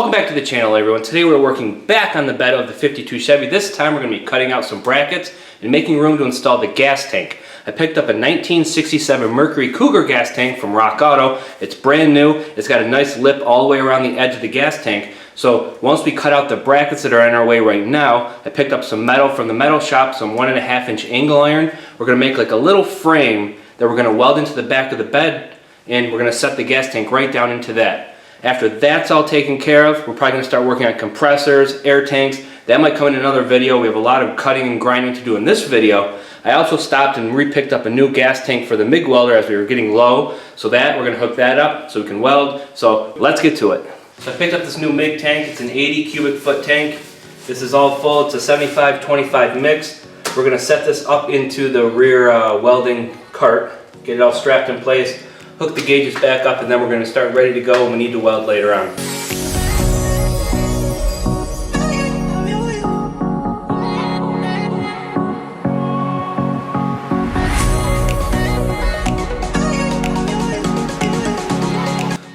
Welcome back to the channel, everyone. Today we're working back on the bed of the 52 Chevy. This time we're going to be cutting out some brackets and making room to install the gas tank. I picked up a 1967 Mercury Cougar gas tank from RockAuto. It's brand new. It's got a nice lip all the way around the edge of the gas tank. So once we cut out the brackets that are in our way right now, I picked up some metal from the metal shop, some 1.5 inch angle iron. We're going to make like a little frame that we're going to weld into the back of the bed, and we're going to set the gas tank right down into that. After that's all taken care of, we're probably going to start working on compressors, air tanks. That might come in another video. We have a lot of cutting and grinding to do in this video. I also stopped and re-picked up a new gas tank for the MIG welder as we were getting low. So that, we're going to hook that up so we can weld. So let's get to it. So I picked up this new MIG tank. It's an 80 cubic foot tank. This is all full. It's a 75-25 mix. We're going to set this up into the rear welding cart, get it all strapped in place, hook the gauges back up, and then we're going to start ready to go when we need to weld later on.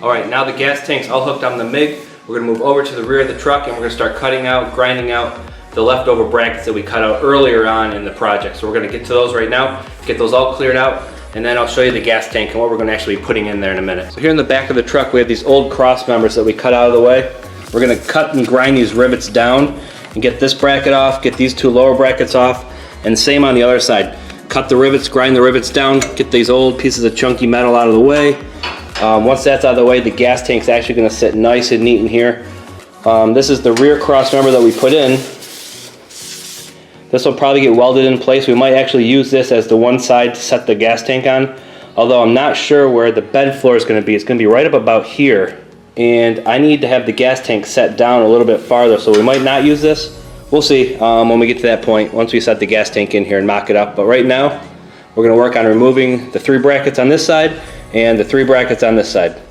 Alright, now the gas tank's all hooked on the MIG. We're going to move over to the rear of the truck and we're going to start cutting out, grinding out the leftover brackets that we cut out earlier on in the project. So we're going to get to those right now, get those all cleared out, and then I'll show you the gas tank and what we're going to actually be putting in there in a minute. So here in the back of the truck we have these old cross members that we cut out of the way. We're going to cut and grind these rivets down and get this bracket off, get these two lower brackets off, and same on the other side. Cut the rivets, grind the rivets down, get these old pieces of chunky metal out of the way. Once that's out of the way, the gas tank's actually going to sit nice and neat in here. This is the rear cross member that we put in. This will probably get welded in place. We might actually use this as the one side to set the gas tank on, although I'm not sure where the bed floor is going to be. It's going to be right up about here, and I need to have the gas tank set down a little bit farther, so we might not use this. We'll see when we get to that point, once we set the gas tank in here and mock it up. But right now, we're going to work on removing the 3 brackets on this side and the 3 brackets on this side.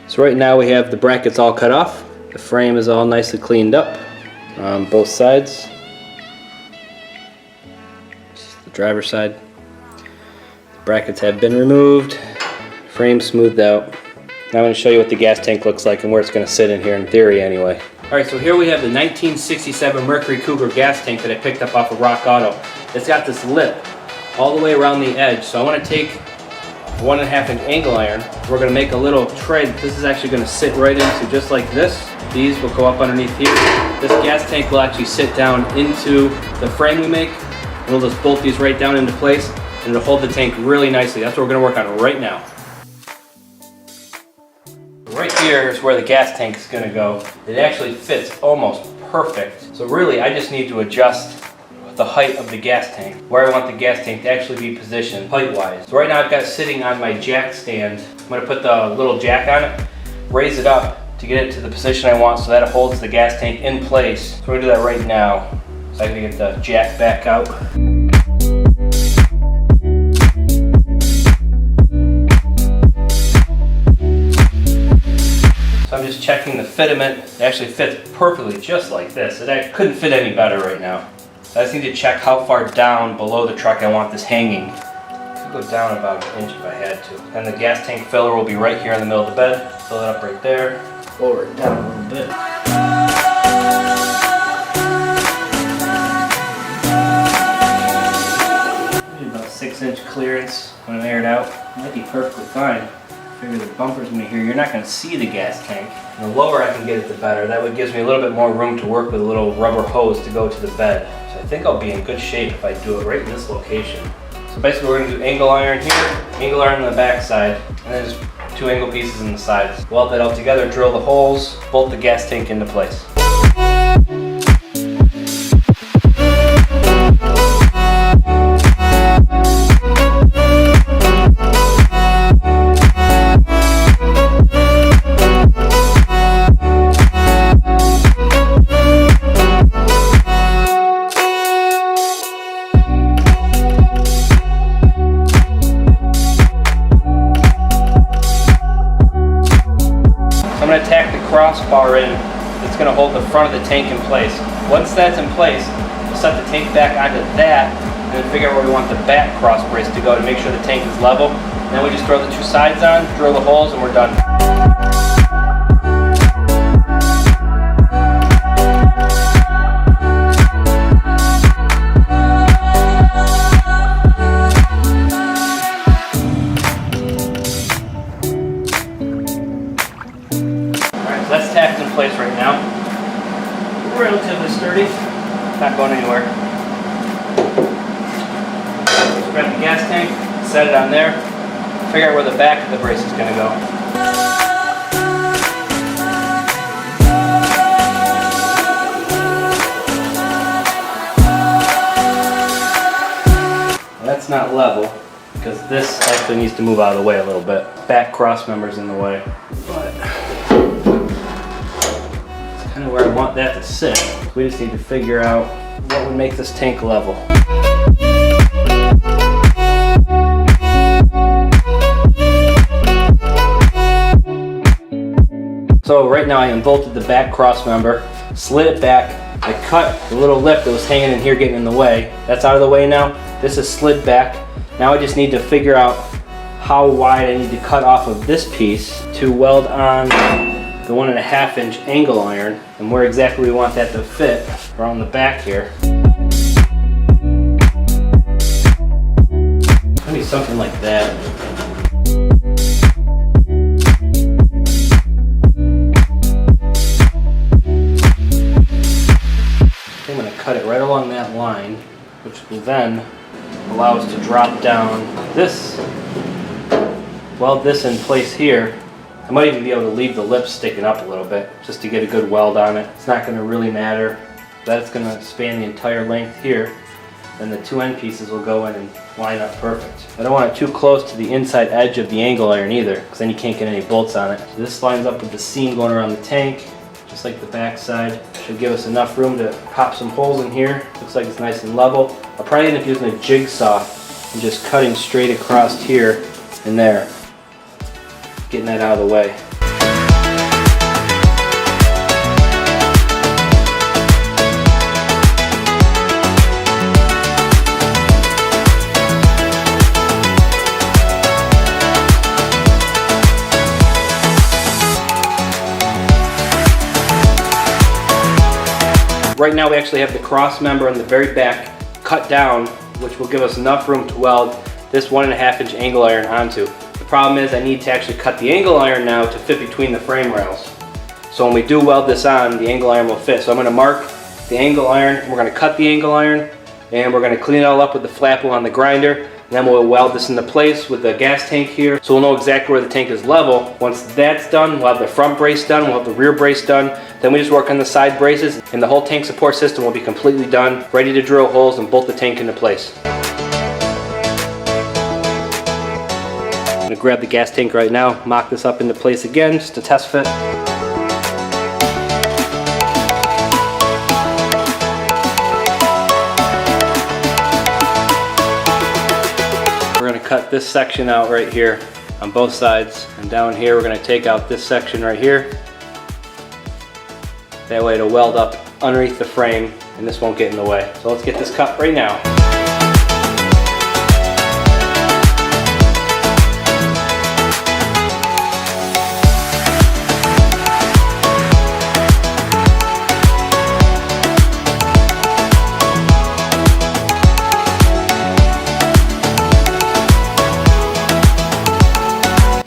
So right now we have the brackets all cut off. The frame is all nicely cleaned up on both sides. This is the driver's side. The brackets have been removed, frame smoothed out. Now I'm going to show you what the gas tank looks like and where it's going to sit in here in theory anyway. Alright, so here we have the 1967 Mercury Cougar gas tank that I picked up off of RockAuto. It's got this lip all the way around the edge, so I want to take 1.5 inch angle iron. We're going to make a little tray. This is actually going to sit right into just like this. These will go up underneath here. This gas tank will actually sit down into the frame we make. And we'll just bolt these right down into place and it'll hold the tank really nicely. That's what we're going to work on right now. Right here is where the gas tank is going to go. It actually fits almost perfect. So really I just need to adjust the height of the gas tank, where I want the gas tank to actually be positioned height-wise. So right now I've got it sitting on my jack stand. I'm going to put the little jack on it, raise it up to get it to the position I want so that it holds the gas tank in place. So we're going to do that right now. So I can get the jack back out. So I'm just checking the fitment. It actually fits perfectly just like this. It couldn't fit any better right now. I just need to check how far down below the truck I want this hanging. I could go down about an inch if I had to. And the gas tank filler will be right here in the middle of the bed. Fill it up right there. Lower it down a little bit. Maybe about 6-inch clearance when I air it out. Might be perfectly fine. I figure the bumper's gonna be here. You're not gonna see the gas tank. And the lower I can get it, the better. That would gives me a little bit more room to work with a little rubber hose to go to the bed. So I think I'll be in good shape if I do it right in this location. So basically we're gonna do angle iron here, angle iron on the back side, and then just 2 angle pieces on the sides. Weld that all together, drill the holes, bolt the gas tank into place. I'm going to tack the crossbar in that's going to hold the front of the tank in place. Once that's in place, we'll set the tank back onto that and then figure out where we want the back cross brace to go to make sure the tank is level. And then we just throw the 2 sides on, drill the holes, and we're done. That's tacked in place right now. Relatively sturdy, not going anywhere. Just grab the gas tank, set it on there, figure out where the back of the brace is going to go. Well, that's not level because this actually needs to move out of the way a little bit. Back cross member's in the way. But kind of where I want that to sit. We just need to figure out what would make this tank level. So right now I unbolted the back cross member, slid it back, I cut the little lip that was hanging in here getting in the way. That's out of the way now. This is slid back. Now I just need to figure out how wide I need to cut off of this piece to weld on the 1.5 inch angle iron and where exactly we want that to fit around the back here. Maybe something like that. I'm going to cut it right along that line, which will then allow us to drop down this, weld this in place here. I might even be able to leave the lips sticking up a little bit just to get a good weld on it. It's not going to really matter. That's going to span the entire length here. Then the 2 end pieces will go in and line up perfect. I don't want it too close to the inside edge of the angle iron either, because then you can't get any bolts on it. So this lines up with the seam going around the tank, just like the back side. Should give us enough room to pop some holes in here. Looks like it's nice and level. I'll probably end up using a jigsaw and just cutting straight across here and there. Getting that out of the way. Right now we actually have the cross member in the very back cut down, which will give us enough room to weld this 1.5 inch angle iron onto. problem is I need to actually cut the angle iron now to fit between the frame rails. So when we do weld this on, the angle iron will fit. So I'm going to mark the angle iron, we're going to cut the angle iron, and we're going to clean it all up with the flap wheel on the grinder. And then we'll weld this into place with the gas tank here, so we'll know exactly where the tank is level. Once that's done, we'll have the front brace done, we'll have the rear brace done, then we just work on the side braces, and the whole tank support system will be completely done, ready to drill holes and bolt the tank into place. I'm going to grab the gas tank right now, mock this up into place again, just to test fit. We're going to cut this section out right here on both sides, and down here we're going to take out this section right here. That way it'll weld up underneath the frame and this won't get in the way. So let's get this cut right now.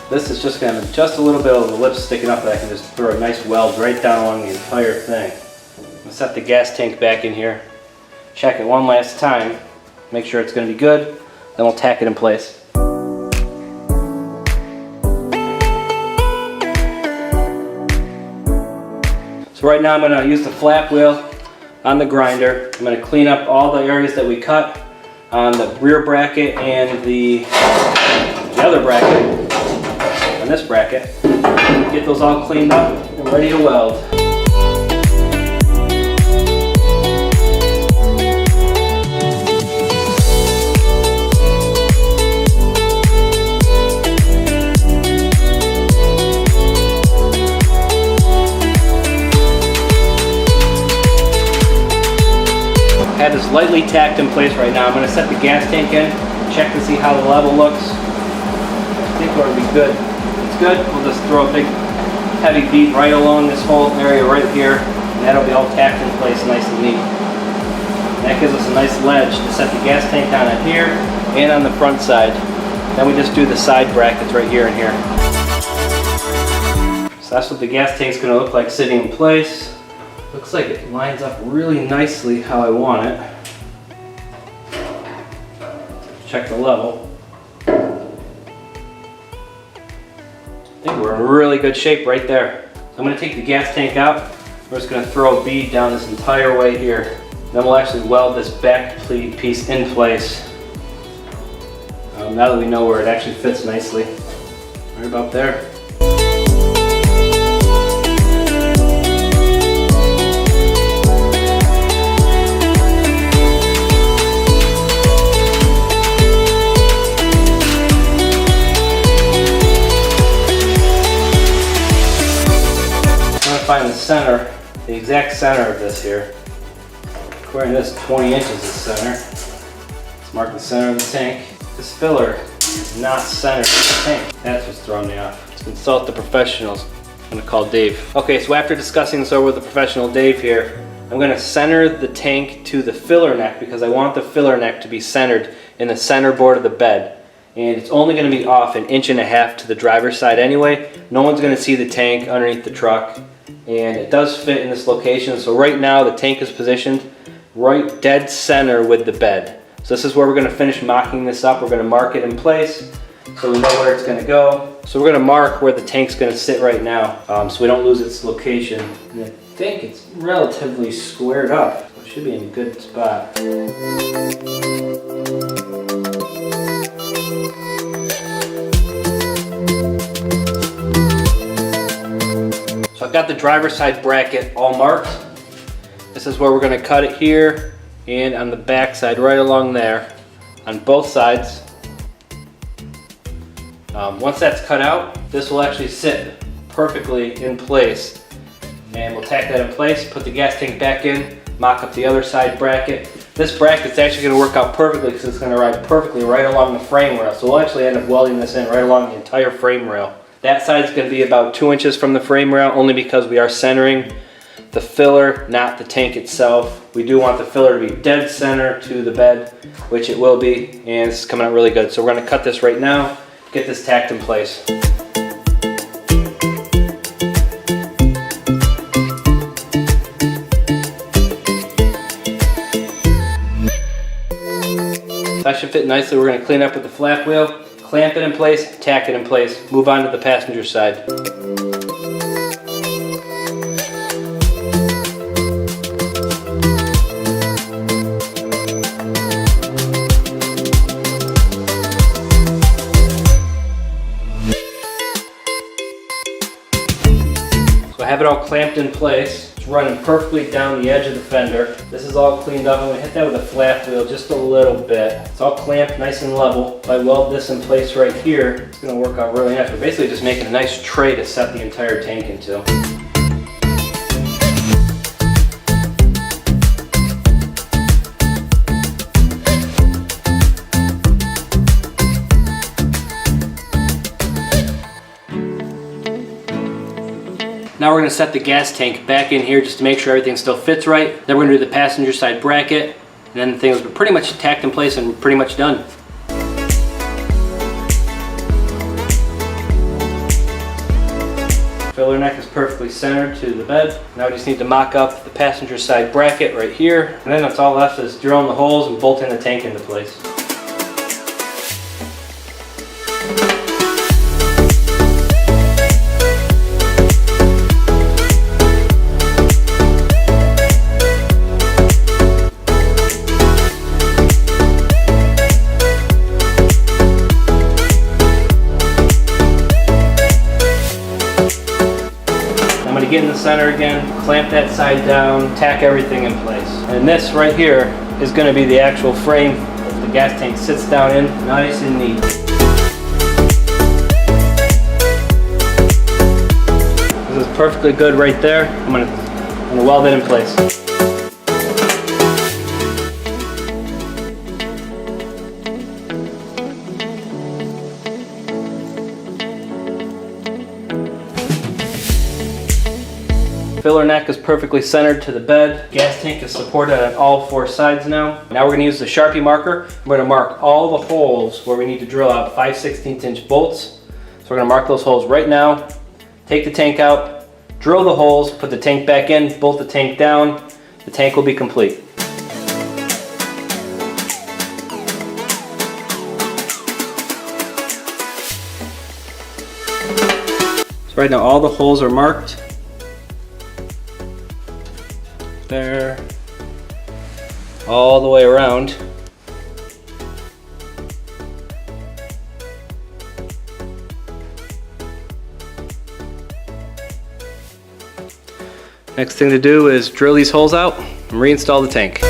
This is just going to have just a little bit of the lip sticking up that I can just throw a nice weld right down along the entire thing. I'm going to set the gas tank back in here, check it one last time, make sure it's going to be good, then we'll tack it in place. So right now I'm going to use the flap wheel on the grinder. I'm going to clean up all the areas that we cut on the rear bracket and the other bracket. On this bracket, get those all cleaned up and ready to weld. Had this lightly tacked in place right now. I'm going to set the gas tank in, check to see how the level looks. I think it'll be good. Good. We'll just throw a big heavy bead right along this whole area right here, and that'll be all tacked in place nice and neat. And that gives us a nice ledge to set the gas tank on it here and on the front side. Then we just do the side brackets right here and here. So that's what the gas tank's going to look like sitting in place. Looks like it lines up really nicely how I want it. Check the level. I think we're in really good shape right there. So I'm going to take the gas tank out. We're just going to throw a bead down this entire way here. Then we'll actually weld this back piece in place. Now that we know where it actually fits nicely. Right about there. Find the center, the exact center of this here. According to this, 20 inches is center. Let's mark the center of the tank. This filler is not centered in the tank. That's what's throwing me off. Let's consult the professionals. I'm going to call Dave. Okay, so after discussing this over with the professional Dave here, I'm going to center the tank to the filler neck because I want the filler neck to be centered in the center board of the bed. And it's only going to be off 1.5 inches to the driver's side anyway. No one's going to see the tank underneath the truck. And it does fit in this location. So right now the tank is positioned right dead center with the bed. So this is where we're going to finish mocking this up. We're going to mark it in place so we know where it's going to go. So we're going to mark where the tank's going to sit right now so we don't lose its location. And I think it's relatively squared up. So it should be in a good spot. So I've got the driver's side bracket all marked. This is where we're going to cut it here and on the back side right along there on both sides. Once that's cut out, this will actually sit perfectly in place. And we'll tack that in place, put the gas tank back in, mock up the other side bracket. This bracket's actually going to work out perfectly because it's going to ride perfectly right along the frame rail. So we'll actually end up welding this in right along the entire frame rail. That side is going to be about 2 inches from the frame rail only because we are centering the filler, not the tank itself. We do want the filler to be dead center to the bed, which it will be, and it's coming out really good. So we're going to cut this right now, get this tacked in place. That should fit nicely. We're going to clean up with the flap wheel, clamp it in place, tack it in place, move on to the passenger side. So I have it all clamped in place. It's running perfectly down the edge of the fender. This is all cleaned up. I'm going to hit that with a flap wheel just a little bit. It's all clamped nice and level. If I weld this in place right here, it's going to work out really nice. We're basically just making a nice tray to set the entire tank into. Now we're going to set the gas tank back in here just to make sure everything still fits right. Then we're going to do the passenger side bracket, and then the thing was pretty much tacked in place and pretty much done. Filler neck is perfectly centered to the bed. Now we just need to mock up the passenger side bracket right here, and then that's all left is drilling the holes and bolting the tank into place. Get in the center again, clamp that side down, tack everything in place. And this right here is going to be the actual frame that the gas tank sits down in, nice and neat. This is perfectly good right there. I'm going to weld it in place. Filler neck is perfectly centered to the bed. Gas tank is supported on all four sides now. Now we're going to use the Sharpie marker. We're going to mark all the holes where we need to drill out 5/16" bolts. So we're going to mark those holes right now. Take the tank out, drill the holes, put the tank back in, bolt the tank down. The tank will be complete. So right now all the holes are marked. There, all the way around. Next thing to do is drill these holes out and reinstall the tank.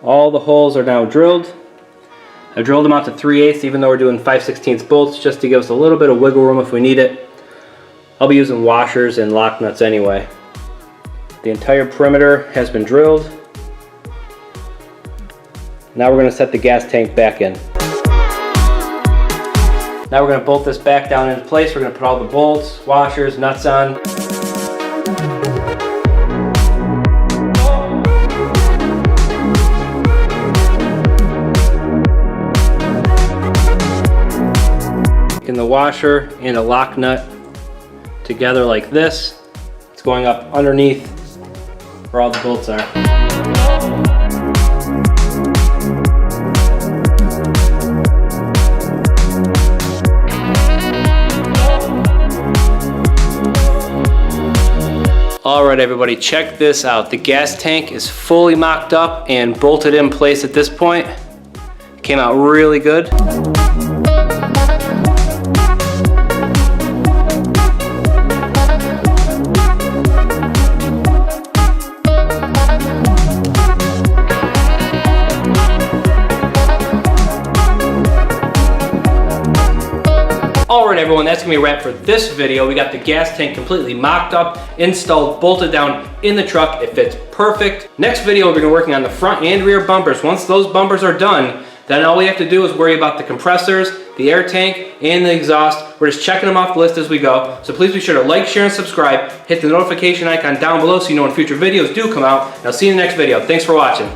All the holes are now drilled. I drilled them out to 3/8 even though we're doing 5/16 bolts just to give us a little bit of wiggle room if we need it. I'll be using washers and lock nuts anyway. The entire perimeter has been drilled. Now we're going to set the gas tank back in. Now we're going to bolt this back down into place. We're going to put all the bolts, washers, nuts on. The washer and a lock nut together like this. It's going up underneath where all the bolts are. Alright everybody, check this out. The gas tank is fully mocked up and bolted in place at this point. It came out really good. All right, everyone, that's gonna be a wrap for this video. We got the gas tank completely mocked up, installed, bolted down in the truck. It fits perfect. Next video, we're gonna be working on the front and rear bumpers. Once those bumpers are done, then all we have to do is worry about the compressors, the air tank, and the exhaust. We're just checking them off the list as we go. So please be sure to like, share, and subscribe. Hit the notification icon down below so you know when future videos do come out. And I'll see you in the next video. Thanks for watching.